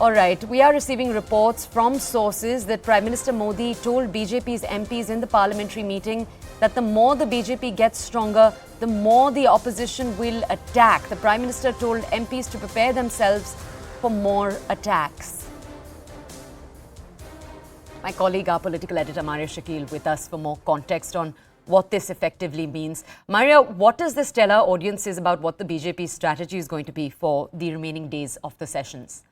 All right, we are receiving reports from sources that Prime Minister Modi told BJP's MPs in the parliamentary meeting that the more the BJP gets stronger, the more the opposition will attack. The Prime Minister told MPs to prepare themselves for more attacks. My colleague, our political editor, Maria Shakil, with us for more context on what this effectively means. Maria, what does this tell our audiences about what the BJP's strategy is going to be for the remaining days of the sessions?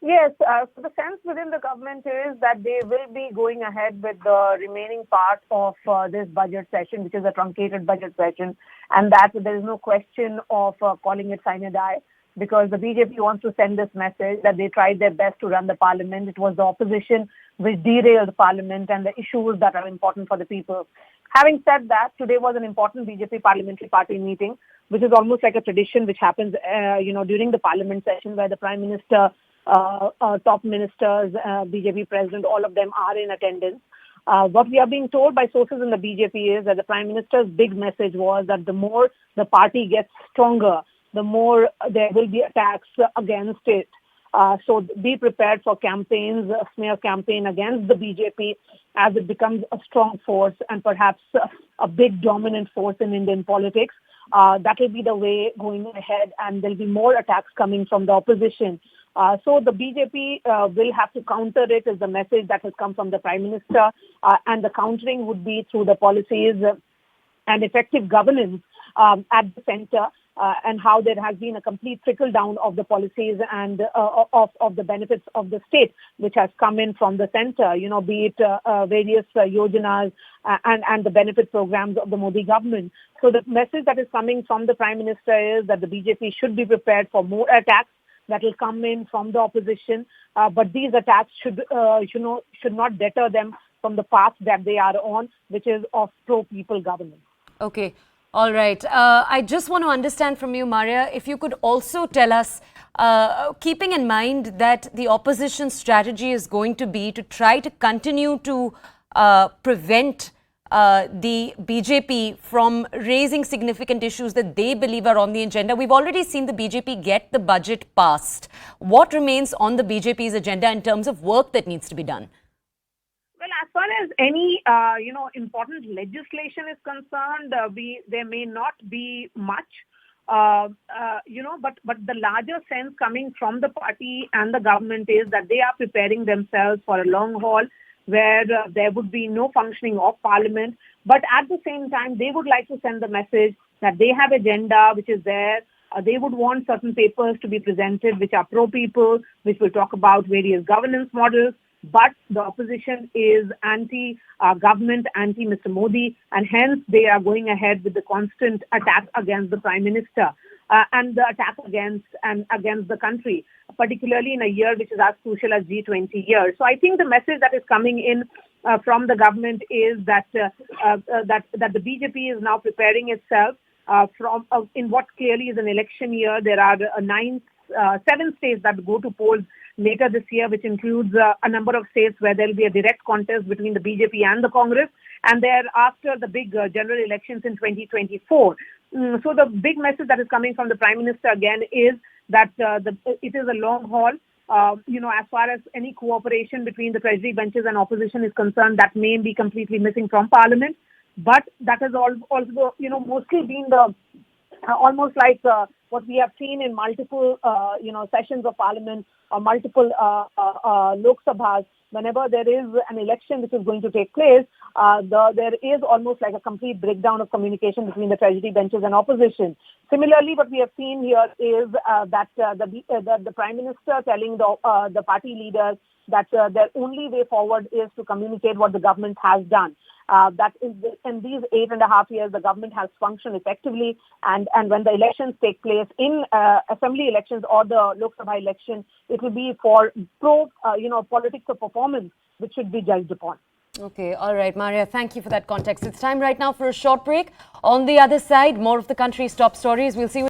Yes, so the sense within the government is that they will be going ahead with the remaining part of this budget session, which is a truncated budget session, and that there is no question of calling it sine die, because the BJP wants to send this message that they tried their best to run the parliament. It was the opposition which derailed the parliament and the issues that are important for the people. Having said that, today was an important BJP parliamentary party meeting, which is almost like a tradition which happens, during the parliament session, where the Prime Minister, top ministers, BJP president, all of them are in attendance. What we are being told by sources in the BJP is that the Prime Minister's big message was that the more the party gets stronger, the more there will be attacks against it. So be prepared for campaigns, a smear campaign against the BJP as it becomes a strong force and perhaps a big dominant force in Indian politics. That will be the way going ahead, and there will be more attacks coming from the opposition. So the BJP will have to counter it, is the message that has come from the Prime Minister, and the countering would be through the policies and effective governance at the center, and how there has been a complete trickle down of the policies and of the benefits of the state, which has come in from the center, be it various yojanas and the benefit programs of the Modi government. So the message that is coming from the Prime Minister is that the BJP should be prepared for more attacks that will come in from the opposition, but these attacks should not deter them from the path that they are on, which is of pro-people governance. Okay. All right. I just want to understand from you, Maria, if you could also tell us, keeping in mind that the opposition strategy is going to be to try to continue to prevent the BJP from raising significant issues that they believe are on the agenda. We've already seen the BJP get the budget passed. What remains on the BJP's agenda in terms of work that needs to be done? Well, as far as any, important legislation is concerned, there may not be much, but the larger sense coming from the party and the government is that they are preparing themselves for a long haul where there would be no functioning of parliament. But at the same time, they would like to send the message that they have agenda which is there. They would want certain papers to be presented which are pro-people, which will talk about various governance models. But the opposition is anti-government, anti-Mr. Modi, and hence they are going ahead with the constant attack against the Prime Minister and the attack against the country, particularly in a year which is as crucial as G20 year. So I think the message that is coming in from the government is that the BJP is now preparing itself in what clearly is an election year. There are 7 states that go to polls later this year, which includes a number of states where there will be a direct contest between the BJP and the Congress, and thereafter the big general elections in 2024. So the big message that is coming from the Prime Minister again is that it is a long haul. As far as any cooperation between the treasury benches and opposition is concerned, that may be completely missing from Parliament, but that has also mostly been the almost like what we have seen in multiple, sessions of Parliament or multiple Lok Sabhas. Whenever there is an election which is going to take place, there is almost like a complete breakdown of communication between the treasury benches and opposition. Similarly, what we have seen here is that the Prime Minister telling the party leaders that their only way forward is to communicate what the government has done. That is, in these 8.5 years, the government has functioned effectively, and when the elections take place in assembly elections or the Lok Sabha election, it will be for politics of performance, which should be judged upon. Okay, all right, Maria, thank you for that context. It's time right now for a short break. On the other side, more of the country's top stories. We'll see.